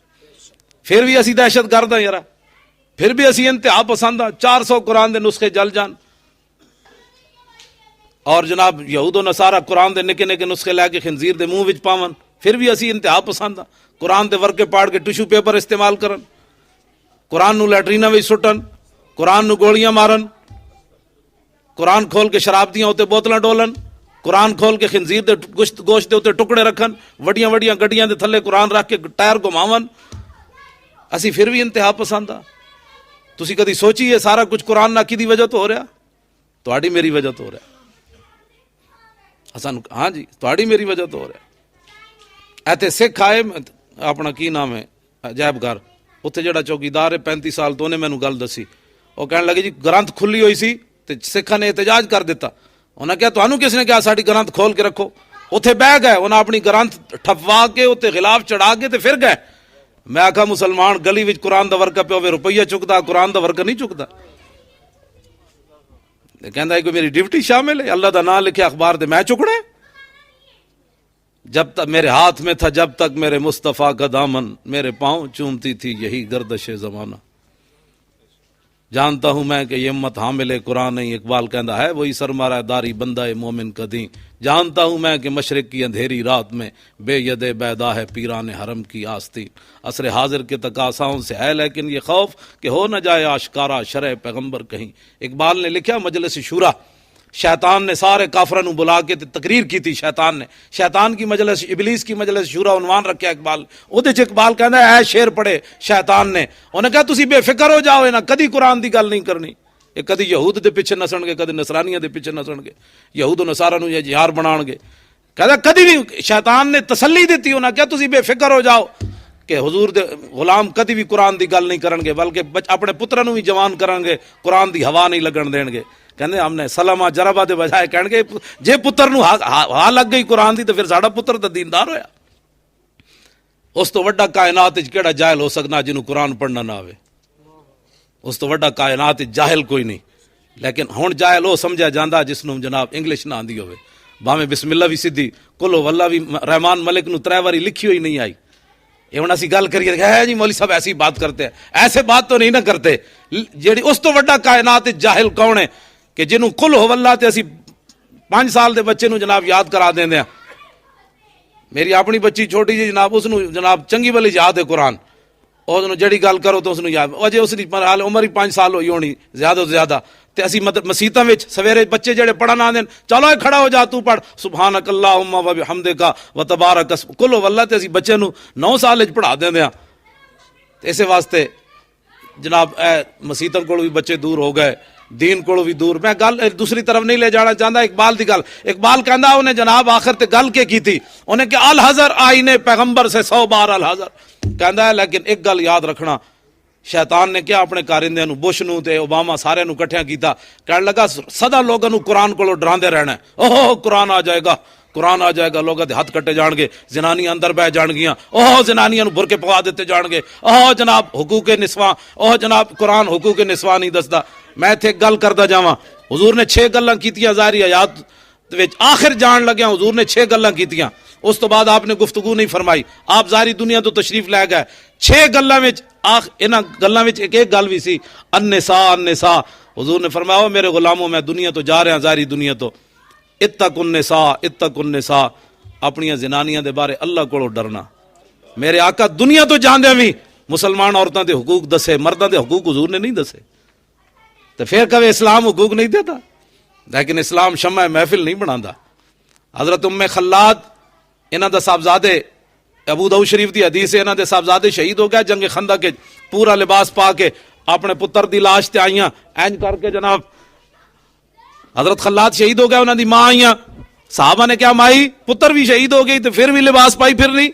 پھر بھی اسی دہشت گرد ہیں یار، پھر بھی اسی انتہا پسند ہیں، 400 قرآن دے نسخے جل جان، اور جناب یہود و نصارہ قرآن دے نکے نکے نسخے لے کے خنزیر دے منہ وچ پاون، پھر بھی اسی انتہا پسند ہیں. قرآن دے ورقے پاڑ کے ٹشو پیپر استعمال کرن، قرآن نو لیٹرینا وچ سٹن، قرآن نو گولیاں مارن، قرآن کھول کے شراب دیاں ہوتے بوتلاں ڈولن، قرآن کھول کے خنزیر دے گوشت دے ہوتے ٹکڑے رکھن، وڈیاں وڈیاں گڈیاں دے تھلے قرآن رکھ کے ٹائر گھماون، اسی پھر بھی انتہا پسند آ. تسی کدی سوچی ہے سارا کچھ قرآن نہ کدی وجہ تو ہو رہا، تہاڈی میری وجہ تو ہو رہا، حسن ہاں جی تہاڈی میری وجہ تو ہو رہا. ایتھے سکھ آئے اپنا کی نام ہے عجائب گھر، اتنے جڑا چوکیدار ہے 35 سال تو انہیں مینوں گل دسی، وہ کہنے لگے جی گرنتھ کھلی ہوئی سی تے سکھاں نے احتجاج کر دیتا، انہاں کہا تانوں کس نے کہا ساڈی گرنتھ کھول کے رکھو، اتنے بہ گئے، انہاں اپنی گرنتھ ٹھپوا کے اتنے غلاف چڑھا کے تے پھر گئے. میں آکھا مسلمان گلی وچ قرآن دا ورقہ پہ ہوئے روپیہ چکتا، قرآن دا ورقہ نہیں چکتا. کہندا ہے کہ میری ڈیوٹی شامل ہے، اللہ دا نام لکھے اخبار دے میں چکڑے، جب تک میرے ہاتھ میں تھا جب تک میرے مصطفیٰ کا دامن، میرے پاؤں چومتی تھی یہی گردش زمانہ. جانتا ہوں میں کہ یہ امت حامل قرآن نہیں، اقبال کہندا ہے وہی سرمایہ داری بندہ مومن کا دین. جانتا ہوں میں کہ مشرق کی اندھیری رات میں بے ید بیدا ہے پیران حرم کی آستین. عصر حاضر کے تقاضاؤں سے ہے لیکن یہ خوف کہ ہو نہ جائے آشکارا شرع پیغمبر کہیں. اقبال نے لکھا مجلس شورا، شیطان نے سارے کافروں نو بلا کے تقریر کی تھی، شیطان نے، شیطان کی مجلس، ابلیس کی مجلس شورا عنوان رکھا اقبال، اودے چ اقبال کہندا ہے اے شعر پڑھے شیطان نے، انہیں کہا تسی بے فکر ہو جاؤ، انہاں کدی قرآن دی گل نہیں کرنی، یہ کدی یہود دے پیچھے نسن گے، کدی نصرانیاں دے پیچھے نسن گے، یہود و نصارہ نو یہ یار بنان گے. کہدا کدی نہیں، شیطان نے تسلی دیتی، انہاں کہا تسی بے فکر ہو جاؤ کہ حضور دے غلام کدی بھی قرآن دی گل نہیں کرن گے، بلکہ اپنے پتراں نو بھی جوان کرن گے، قرآن دی ہوا نہیں لگن دین گے. کہندے ہم نے سلامہ جربہ دے بجائے کہن گے جے پتر نو ہا لگ گئی قرآن دی تو پھر ساڈا پتر تے دیندار ہویا. اس تو وڈا کائنات وچ کیڑا جاہل ہو سکنا جنوں قرآن پڑھنا نہ آوے، اس تو وڈا کائنات وچ جاہل کوئی نہیں. لیکن ہن جاہل وہ سمجھا جاندا جس نوں جناب انگلش نہ آندی ہوے، باویں بسم اللہ بھی سیدھی کلو واللہ بھی رحمان ملک نو 3 واری لکھی ہوئی نہیں آئی. یہ ہن اسی گل کریے ہے جی مولوی صاحب ایسی بات کرتے ہیں، ایسے بات تو نہیں نہ کرتے. جیڑی اس تو وڈا کائنات وچ جاہل کون ہے کہ جنوں کل ہو واللہ تے اسی 5 سال دے بچے نو جناب یاد کرا دیندے ہیں. میری اپنی بچی چھوٹی جی جناب اس نو جناب چنگی بلی یاد ہے قرآن، اس نو جڑی گل کرو تو اس نو یاد، اجے اس دی حال عمر ہی 5 سال ہوئی ہونی زیادہ تو زیادہ. تے اسی مسیتاں وچ سویرے بچے جڑے پڑھن آندے چلو اے کھڑا ہو جا تو پڑھ سبحانک اللہم و بحمدک و تبارک اسم، کل ہو واللہ تے اسی بچے نو 9 سال وچ پڑھا دیندے ہیں. اسے واسطے جناب اے مسیتاں کول بھی بچے دور ہو گئے، دین کو بھی دور. میں گل دوسری طرف نہیں لے جانا چاہتا، اقبال دی گل، اقبال کہندا انہیں جناب آخر تے گل کے کی تھی، انہیں کہ الحذر آئینے پیغمبر سے 100 بار الحذر. کہندا ہے لیکن ایک گل یاد رکھنا، شیطان نے کیا اپنے کارندے نو بش نو تے اوباما سارے نو کٹھیاں کیتا، کہنے لگا سدا لوگاں نو قرآن کولو ڈراندے رہنا ہے، اوہ قرآن آ جائے گا، قرآن آ جائے گا، لوگاں دے ہاتھ کٹے جان گے، زنانیاں اندر بہ جان گیاں، اوہ زنانیاں نو برقے پوا دیتے جان گے، اوہ جناب حقوق نسواں، اوہ جناب قرآن حقوق نسواں نہیں دسدا. میں تے گل کردا جاواں، حضور نے 6 گلاں کیتیاں ظاہری حیات وچ، آخر جان لگیا حضور نے 6 گلاں کیتیاں، اس تو بعد آپ نے گفتگو نہیں فرمائی، آپ ظاہری دنیا تو تشریف لے گئے. 6 گلاں وچ انہاں گلاں وچ ایک گل بھی سی النساء النساء. حضور نے فرمایا او میرے غلاموں میں دنیا تو جا رہا ہوں ظاہری دنیا تو، اتقوا النساء اتقوا النساء، اپنی زنانیاں دے بارے اللہ کولو ڈرنا. میرے آقا دنیا تو جاندے بھی مسلمان عورتاں دے حقوق دسے، مرداں دے حقوق حضور نے نہیں دسے. تو پھر کبھی اسلام حقوق نہیں دیتا، لیکن اسلام شمع محفل نہیں بناتا. حضرت ام خلاد انہاں دا صاحبزادے، ابو داؤد شریف دی حدیث ہے، انہاں دے صاحبزادے شہید ہو گئے جنگ خندق کے، پورا لباس پا کے اپنے پتر دی لاش تے آئیاں اینج کر کے، جناب حضرت خلاد شہید ہو گئے، انہاں دی ماں آئیاں، صحابہ نے کیا مائی پتر بھی شہید ہو گئی تو پھر بھی لباس پائی پھر نہیں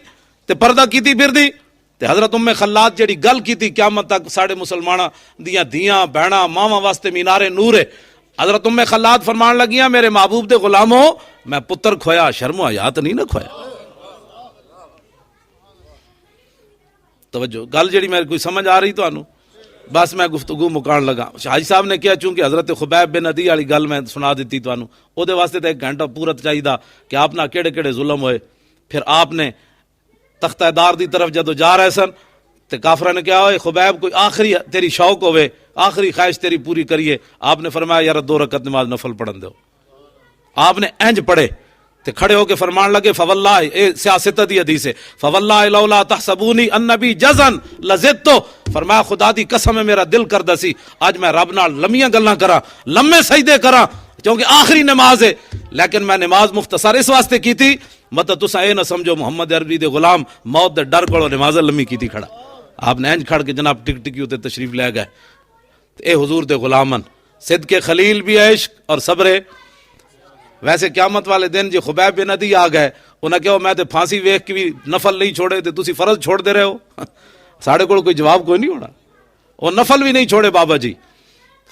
تے پردہ کیتی پھر دی. تے حضرت ام خلاد جڑی گل کیتی قیامت تک ساڑے مسلماناں دیاں دھیاں بہناں ماواں واسطے مینار نور ہے. حضرت ام خلاد فرمان لگیاں میرے محبوب دے غلاموں میں پتر کھویا شرم و حیا نہیں نہ کھویا. توجہ گل جڑی میرے کوئی سمجھ آ رہی تو آنو بس میں گفتگو مکان لگا. حاجی صاحب نے کیا چونکہ حضرت خبیب بن عدی والی گل میں سنا دیتی تو آنو او دے واسطے تو 1 گھنٹہ پورا چاہیے کہ آپ نہ کیڑے کیڑے ظلم ہوئے. پھر آپ نے تختہ دار دی طرف جدو جا رہے سن تے کافرہ نے کیا ہوئے خبیب کوئی آخری تیری شوق ہوئے آخری خواہش تیری پوری کریے. آپ نے فرمایا یار 2 رکعت نماز نفل پڑھن دو. آپ نے انج پڑھے تے کھڑے ہو کے فرمان لگے فواللہ اے سیاست دی حدیث ہے فواللہ لولا تحسبونی النبی جزن لزدتو. فرمایا خدا دی قسم ہے میرا دل کردا سی اج میں رب نال لمیاں گلاں کراں لمے سجدے کراں کیونکہ آخری نماز ہے. لیکن میں نماز مختصر اس واسطے کی تھی مطلب تساں اے نہ سمجھو محمد عربی دے غلام موت دے ڈر کولوں نماز لمی کیتی کھڑا. آپ نے انج کھڑ کے جناب ٹک ٹکی تے تشریف لے گئے. اے حضور دے غلامن صدق خلیل بھی عشق اور صبر. ویسے قیامت والے دن جی خبیب بن عدی آ گئے انہیں کہو میں تے پھانسی ویکھ کے بھی نفل نہیں چھوڑے تے تسی فرض چھوڑ دے رہے ہو. ساڑھے کو کوئی جواب کوئی نہیں ہونا. وہ نفل بھی نہیں چھوڑے بابا جی.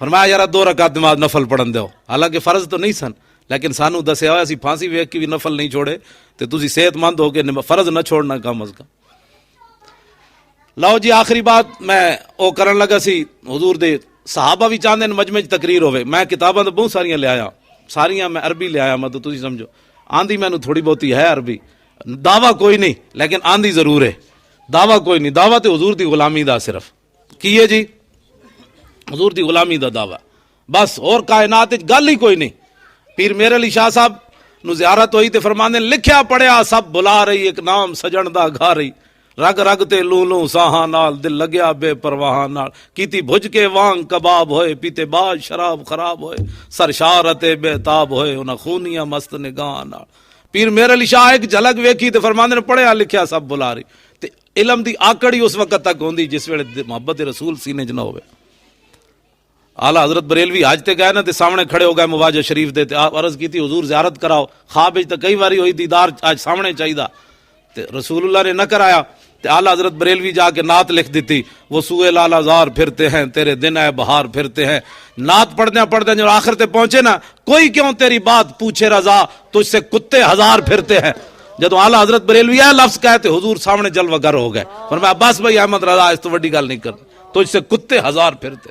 فرمایا یار 2 رکعت نماز نفل پڑھن دیو. حالانکہ فرض تو نہیں سن لیکن سانو دسیا ہوا اسی پھانسی ویکھ کے بھی نفل نہیں چھوڑے تے تسی صحت مند ہو کے فرض نہ چھوڑنا کم از کم. لو جی آخری بات میں او کرن لگا سی حضور دے صحابہ بھی چاہتے ہیں مجمع تقریر ہوئے. میں کتاباں تو بہت ساریاں لے آیا ساریاں میں عربی لے آیا مطلب تسی سمجھو آندھی میں تھوڑی بہتی ہے عربی دعویٰ کوئی نہیں لیکن آندھی ضرور ہے. دعویٰ کوئی نہیں دعویٰ تے حضور دی غلامی دا صرف کیے جی حضور دی غلامی دا دعویٰ بس اور کائنات گل ہی کوئی نہیں. پیر میرے علی شاہ صاحب نو زیارت ہوئی تے فرماندے لکھیا پڑھیا سب بلا رہی ایک نام سجن دا گا رہی رگ رگ تے لوں لوں ساہاں نال دل لگیا بے پرواہ نال کیتی بھج کے وانگ کباب ہوئے پیتے باز شراب خراب ہوئے سرشارتے بے تاب ہوئے انہاں خونیاں مست نگاہ نال. پیر میرے علی شاہ ایک جھلک ویکھی تے فرماندے نے پڑھیا لکھیا سب بلا رہی تے علم دی آکڑی اس وقت تک ہوندی جس ویلے محبت رسول سینے چ نہ ہوئے. اعلیٰ حضرت بریلوی حج تے گئے نا تے سامنے کھڑے ہو گئے مواجہ شریف دے تے عرض کی تھی حضور زیارت کراؤ. خواب وچ تے کئی واری ہوئی دیدار آج سامنے چاہیدا تے رسول اللہ نے نہ کرایا تے اعلیٰ حضرت بریلوی جا کے نعت لکھ دیتی وہ سوئے لالا زار پھرتے ہیں تیرے دن اے بہار پھرتے ہیں. نعت پڑھتے جب آخر تے پہنچے نا کوئی کیوں تیری بات پوچھے رضا تجھ سے کتے 1000 پھرتے ہیں. جب اعلیٰ حضرت بریلوی ہے لفظ کہتے حضور سامنے جلوہ گر ہو گئے. فرمایا بس بھائی احمد رضا اس تو بڑی گل نہیں کرنی تجھ سے کتے 1000 پھرتے.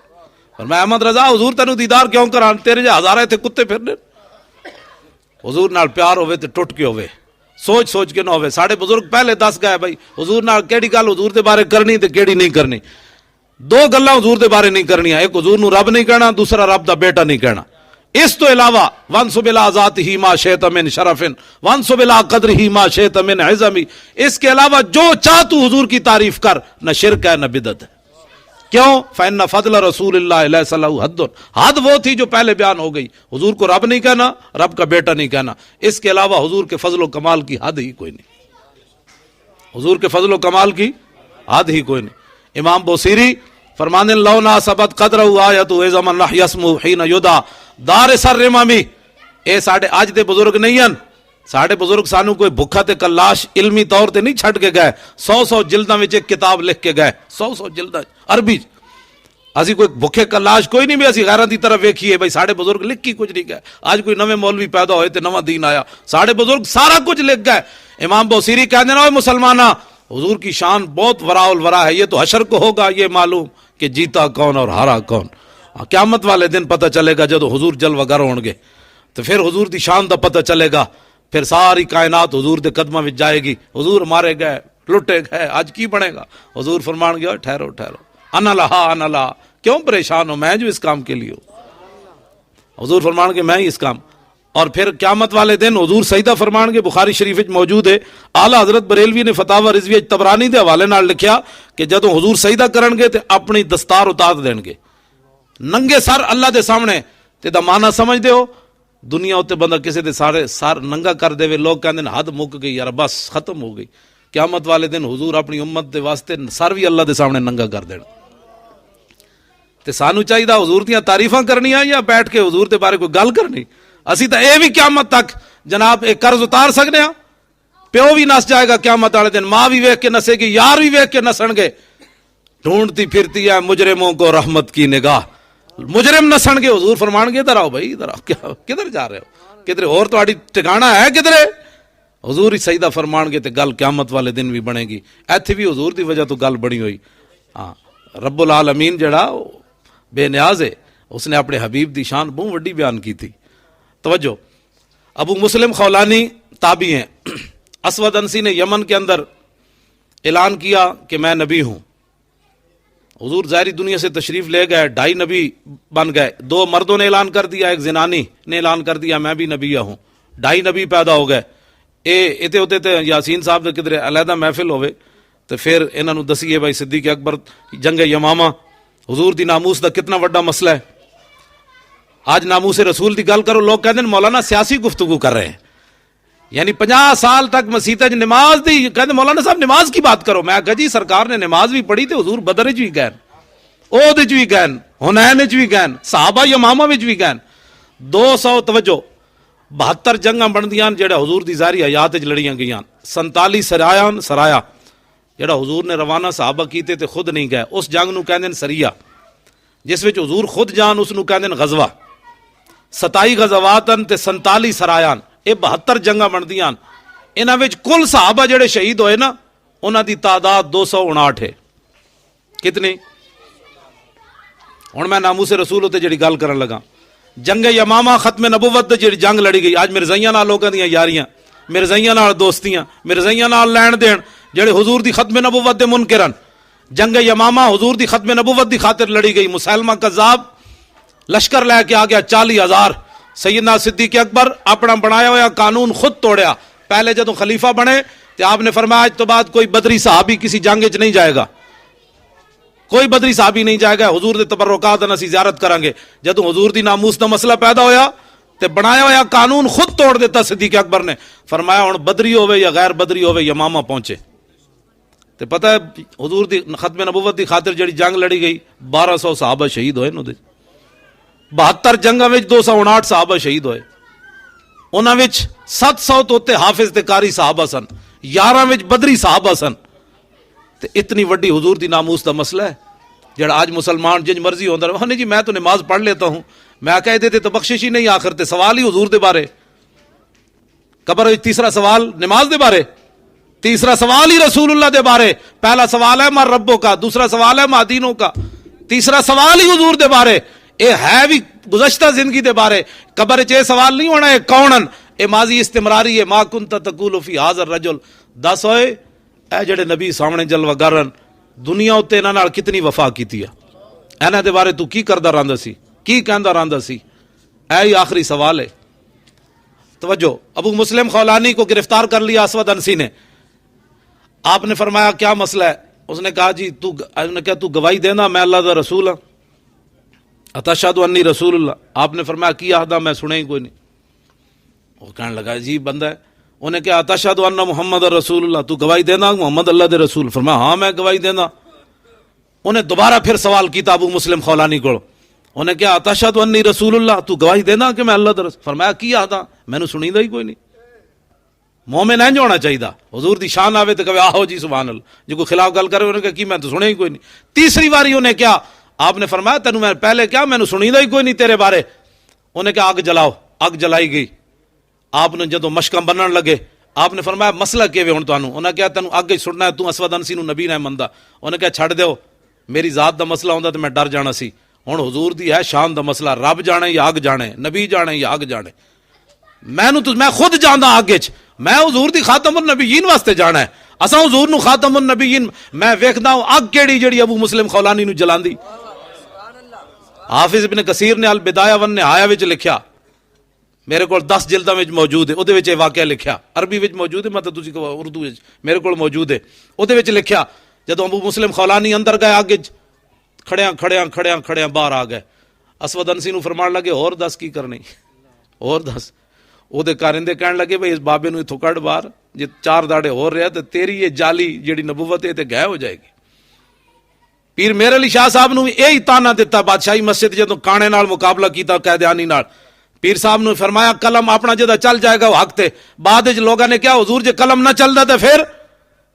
فرمایا احمد رضا حضور تینوں دیدار کیوں کران تیرے جو 1000 تھے کتے پھرنے. حضور نال پیار ہوئے تے ٹوٹ کے ہوئے سوچ سوچ کے نہ ہوئے. ساڑھے بزرگ پہلے دس گئے بھائی حضور نال کیڑی گل حضور دے بارے کرنی تے کیڑی نہیں کرنی. 2 گلاں حضور دے بارے نہیں کرنی ایک حضور نو رب نہیں کہنا دوسرا رب دا بیٹا نہیں کہنا. اس تو علاوہ وانسب الی ذاتہ ما شئت من شرف وانسب الی قدرہ ما شئت من عظم. اس کے علاوہ جو چاہ تو حضور کی تعریف کر نہ شرک ہے نہ بدعت ہے. کیوں فإن فضل رسول اللہ لیس لہ حد. حد وہ تھی جو پہلے بیان ہو گئی. حضور کو رب نہیں کہنا رب کا بیٹا نہیں کہنا. اس کے علاوہ حضور کے فضل و کمال کی حد ہی کوئی نہیں. حضور کے فضل و کمال کی حد ہی کوئی نہیں. امام بوصیری فرمانے لو ناسبت قدرہ آیت اعظم اللہ یسمو حین یدا دار سر رمامی. اے ساڑھے آج دے بزرگ نہیں ہیں. ساڑھے بزرگ سانو کوئی بھکھا تے کلاش علمی طور تے نہیں چھٹ کے گئے. 100 جلداں وچ ایک کتاب لکھ کے گئے 100 جلداں عربی. اسی کوئی بھکھے کلاش کوئی نہیں بھی اسی غیروں دی طرف ویکھیے بھائی ساڑھے بزرگ لکھ کی کچھ نہیں گئے. آج کوئی نویں مولوی پیدا ہوئے تے نواں دین آیا. ساڑھے بزرگ سارا کچھ لکھ گئے. امام بوصیری کہتے ہیں مسلمانہ حضور کی شان بہت وراء الورا ہے. یہ تو حشر کو ہوگا یہ معلوم کہ جیتا کون اور ہارا کون. قیامت والے دن پتہ چلے گا جب حضور جلوہ گر ہون گے تو پھر حضور دی شان دا پتہ چلے گا. پھر ساری کائنات حضور دے قدماں وچ جائے گی. حضور مارے گئے لٹے گئے آج کی بنے گا. حضور فرمان گیا ٹھہرو ٹھہرو انا لہا انا لہا کیوں پریشان ہو میں جو اس کام کے لیے ہوں. حضور فرمان کے میں ہی اس کام. اور پھر قیامت والے دن حضور سجدہ فرمان کے بخاری شریف وچ موجود ہے. اعلیٰ حضرت بریلوی نے فتاوی رضویہ طبرانی دے حوالے نال لکھیا کہ جدوں حضور سجدہ کرن گے تے اپنی دستار اتار دین گے ننگے سر اللہ دے سامنے. تے دا معنی سمجھ دے ہو دنیا اتنے بندہ کسی دے سارے سر ننگا کر دے لوگ کہندے حد مک گئی یار بس ختم ہو گئی. قیامت والے دن حضور اپنی امت دے واسطے سر بھی اللہ دے سامنے ننگا کر دینا. تے سانو چاہیے حضور دیاں تعریفاں کرنی یا بیٹھ کے حضور دے بارے کوئی گل کرنی. اسی تو اے بھی قیامت تک جناب ایک قرض اتار سکنے ہاں. پیو بھی نس جائے گا قیامت والے دن ماں بھی ویکھ کے نسے گی یار بھی ویکھ کے نسن گے. ڈھونڈتی پھرتی ہے مجرموں کو رحمت کی نگاہ مجرم نسن گے حضور فرمان گے ادھر آؤ بھائی ادھر آؤ, کیا کدھر جا رہے ہو, کدھر اور تہاڈی ٹھکانا ہے کدھر. حضور ہی سجدہ فرمان گے تے گل قیامت والے دن بھی بنے گی. ایتھے بھی حضور دی وجہ تو گل بنی ہوئی. ہاں رب العالمین جڑا بے نیاز ہے, اس نے اپنے حبیب دی شان بہت وڈی بیان کی تھی. توجہ, ابو مسلم خولانی تابعی ہیں. اسود انسی نے یمن کے اندر اعلان کیا کہ میں نبی ہوں. حضور ظاہری دنیا سے تشریف لے گئے, 2.5 نبی بن گئے. 2 مردوں نے اعلان کر دیا, ایک زنانی نے اعلان کر دیا میں بھی نبی ہوں. 2.5 نبی پیدا ہو گئے. اتے ہوتے تے یاسین صاحب نے کدھر علیحدہ محفل ہوئے تو پھر انہوں نے دسیے بھائی صدیق اکبر جنگ یمامہ حضور دی ناموس دا کتنا وڈا مسئلہ ہے. آج ناموس رسول دی گل کرو, لوگ کہتے ہیں مولانا سیاسی گفتگو کر رہے ہیں. یعنی 50 سال تک مسیطہ نماز دی کہتے مولانا صاحب نماز کی بات کرو. میں کہا جی سرکار نے نماز بھی پڑھی تے حضور بدر وچ بھی گئے, احد وچ بھی گئے, حنین وچ بھی گئے, صحابہ یمامہ وچ بھی گئے. 200 توجہ 72 جنگاں بندیاں جڑا حضور دی ظاہری حیات وچ لڑیاں گئیاں. 47 سرایا جڑا حضور نے روانہ صحابہ کیتے تے خود نہیں گئے. اس جنگ نو کہندے سریہ, جس وچ حضور خود جان اس نو کہندے غزوہ. 27 غزواتن تے 47 سرایاں, یہ 72 جنگاں بندیاں. انہاں وچ کل صحابہ جڑے شہید ہوئے نا انہاں دی تعداد 259 ہے. کتنی؟ ہن میں ناموس رسول تے جڑی گل کرن لگا, جنگ یمامہ ختم نبوت تے جڑی جنگ لڑی گئی, آج مرزائیاں نال لوکاں دیاں یاریاں, مرزائیاں نال دوستیاں, مرزائیاں نال لین دین, جڑے حضور دی ختم نبوت دے منکرن. جنگ یمامہ حضور دی ختم نبوت دی خاطر لڑی گئی. مسیلمہ کذاب لشکر لے کے آ گیا 40,000. سیدنا صدیق اکبر اپنا بنایا ہوا قانون خود توڑیا. پہلے جدوں خلیفہ بنے تو آپ نے فرمایا آج تو بعد کوئی بدری صحابی کسی جنگ وچ نہیں جائے گا, کوئی بدری صحابی نہیں جائے گا, حضور دے تبرکات اسی زیارت کریں گے. جدوں حضور دی ناموس دا مسئلہ پیدا ہویا تے بنایا ہوا قانون خود توڑ دیتا صدیق اکبر نے. فرمایا ہن بدری ہوے یا غیر بدری ہوے یمامہ پہنچے. تے پتہ ہے حضور دی ختم نبوت دی خاطر جڑی جنگ لڑی گئی 1200 صحابہ شہید ہوئے. 72 جنگاں وچ 259 صحابہ شہید ہوئے. انہاں وچ 700 تو تے حافظ تے قاری صحابہ سن, 11 وچ بدری صحابہ سن. تے اتنی وڈی حضور دی ناموس دا مسئلہ ہے جڑا آج مسلمان جنج مرضی ہوندا رہے. نہیں جی میں تو نماز پڑھ لیتا ہوں, میں کہہ دیتے تو بخشش ہی نہیں. آخر تے سوال ہی حضور دے بارے. قبر وچ تیسرا سوال نماز دے بارے, تیسرا سوال ہی رسول اللہ دے بارے. پہلا سوال ہے مر ربوں کا, دوسرا سوال ہے ما دینوں کا, تیسرا سوال ہی حضور دے بارے. اے ہے بھی گزشتہ زندگی دے بارے. قبر وچ اے سوال نہیں ہونا اے کونن, اے ماضی استمراری ہے. ما کنت تقول فی ھذا الرجل, دس ہوئے اے جڑے نبی سامنے جلوہ گرن دنیا اتے انہاں نال کتنی وفا کیتی ہے, انہاں دے بارے تو کی کردا رہندا سی, کی کہندا رہندا سی. اے ہی آخری سوال ہے. توجہ, ابو مسلم خولانی کو گرفتار کر لیا اسود انسی نے. آپ نے فرمایا کیا مسئلہ ہے؟ اس نے کہا جی تو گواہی دینا میں اللہ دا رسول ہوں, اتشہد انی رسول اللہ. آپ نے فرمایا کی آہدہ میں سنے ہی کوئی نہیں. وہ کہنے لگا جی بندہ ہے. انہیں کہا اتشہد ان محمد رسول اللہ, تو گواہی دینا محمد اللہ دے رسول؟ فرمایا ہاں میں گواہی دینا. انہیں دوبارہ پھر سوال کیتا ابو مسلم خولانی کو. انہیں کہا اتشہد انی رسول اللہ, تو گواہی دینا کہ میں اللہ دے رسول؟ فرمایا کی آہدہ میں نے سنی دا ہی کوئی نہیں. مومن نہیں ہونا چاہیے, حضور دی شان آوے تو کہے آہو جی سبحان اللہ, جو کوئی خلاف گل کرے انہیں کہا کی میں تو سنے ہی کوئی نہیں. تیسری باری انہیں کیا, آپ نے فرمایا تینوں میں پہلے کیا میں نے سنی دا ہی کوئی نہیں تیرے بارے. انہیں کہا آگ جلاؤ. آگ جلائی گئی. آپ نے جدو مشکم بنن لگے آپ نے فرمایا مسئلہ کیویں ہن تانوں؟ انہاں کہا تینوں اگ سٹنا ہے, تو اسود انسی نو نبی نہ مندا. انہیں کہا چھڑ دیو, میری ذات دا مسئلہ ہوندا تے میں ڈر جانا سی. ہن حضور دی ہے شان دا مسئلہ, رب جانے یا اگ جانے, نبی جانے یا اگ جانے. میں خود جاندا اگ وچ, میں حضور دی خاتم النبیین واسطے جانا ہے. اساں حضور نو خاتم النبیین میں ویکھدا ہوں اگ کیڑی جڑی ابو مسلم خولانی نو جلاندی. حافظ ابن کثیر نے البدایہ والنہایہ وچ لکھیا, میرے کو 10 جلداں وچ موجود ہے, اودے وچ یہ واقعہ لکھیا, عربی وچ موجود ہے, مطلب تسی اردو وچ میرے کو موجود ہے. اودے وچ لکھیا جدوں ابو مسلم خولانی اندر گئے اگ وچ, کھڑیاں باہر آ گئے. اسود انسی نو فرمان لگے اور دس کی کرنی, اور دس. او دے کارندے کہن لگے بھئی اس بابے نو اتھوں کڈ باہر, جے 4 داڑے ہور رہا تے تیری یہ جالی جیڑی نبوت ہے تے غائب ہو جائے گی. پیر میر علی شاہ صاحب نو یہی تانا دیتا بادشاہی مسجد جدوں کانے نال مقابلہ کیتا قیدیانی نال. پیر صاحب نے فرمایا قلم اپنا جدا چل جائے گا وہ حق تے. بعد وچ لوگاں نے کیا حضور جے قلم نہ چلدا تے پھر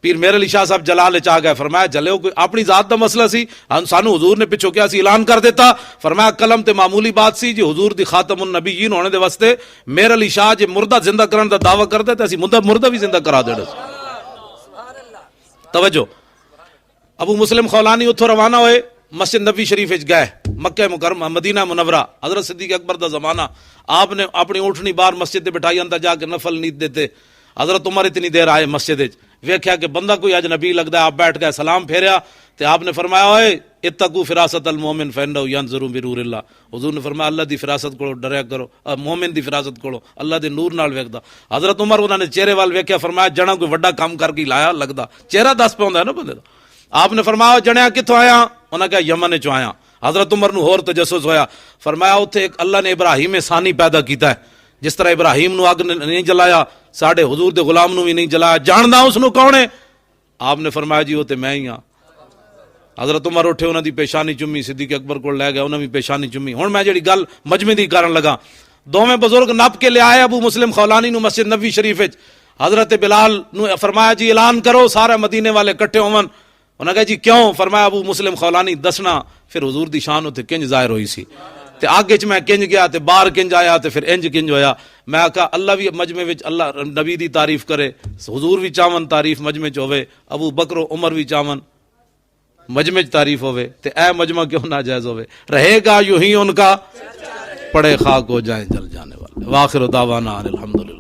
پیر میرے علی شاہ صاحب جلال چاہ گئے, فرمایا جلو کوئی اپنی ذات دا مسئلہ سی, سانو حضور نے پچھو کیا سی اعلان کر دیتا, فرمایا قلم تے معمولی بات سی جی حضور دی خاتم النبیین ہونے دے واسطے میرے علی شاہ جی مردہ زندہ کرن دا دعویٰ کر دے تے اسی مردہ بھی زندہ کرا دینا. توجہ, ابو مسلم خولانی اتھو روانہ ہوئے, مسجد نبی شریف وچ گئے, مکہ مکرمہ مدینہ منورہ, حضرت صدیق اکبر دا زمانہ, آپ نے اپنی اونٹنی بار مسجد تے بٹھائی اندر جا کے نفل نیت دیتے. حضرت عمر اتنی دیر آئے مسجد وچ, ویکھیا کہ بندہ کوئی اجنبی لگدا ہے, آپ بیٹھ گئے, سلام پھیریا تے آپ نے فرمایا اوئے اتقوا فراست المومن فانه ينظر بنور اللہ. حضور نے فرمایا اللہ دی فراست کو ڈریا کرو, مومن دی فراست کو اللہ دے نور نال ویکھدا. حضرت عمر انہوں نے چہرے وال ویکھیا, فرمایا جنا کوئی وڈا کام کر کے لایا لگدا, چہرہ دس پہ ہوندا ہے نا بندے دا. آپ نے فرمایا جنیا کتوں آیا, انہاں کہا یمن چوں آیا. حضرت عمر نو ہور تجسس ہویا, فرمایا اوتھے ایک اللہ نے ابراہیم ثانی پیدا کیتا ہے, جس طرح ابراہیم نو اگ نہیں جلایا ساڈے حضور دے غلام نو بھی نہیں جلایا, جاندا اس نو کون ہے؟ آپ نے فرمایا جی وہ تے میں ہی ہاں. حضرت عمر اٹھے, انہاں دی پیشانی چومی, صدیق اکبر کو لے گئے, انہاں بھی پیشانی چومی. ہن میں جڑی گل مجمع دی کرن لگا, دوویں بزرگ نپ کے لے آئے ابو مسلم خولانی نو مسجد نبوی شریف وچ. حضرت بلال نو فرمایا جی اعلان کرو سارے مدینے والے کٹھے ہون. انہاں کہا جی کیوں؟ فرمایا ابو مسلم خولانی دسنا پھر حضور دی شان اتنے کنج ظاہر ہوئی سی, تے آگے چ میں کنج گیا تے باہر کنج آیا تے پھر انج کنج ہویا. میں آکھا اللہ بھی مجمع وچ اللہ نبی دی تعریف کرے, حضور بھی چاون تعریف مجمع چ ہوے, ابو بکر و عمر بھی چاون مجمع چ تعریف ہوے, تے اے مجمع کیوں ناجائز ہوے؟ رہے گا یوں ہی ان کا, پڑے خاک ہو جائیں جل جانے والے. واخر دعوانا الحمدللہ.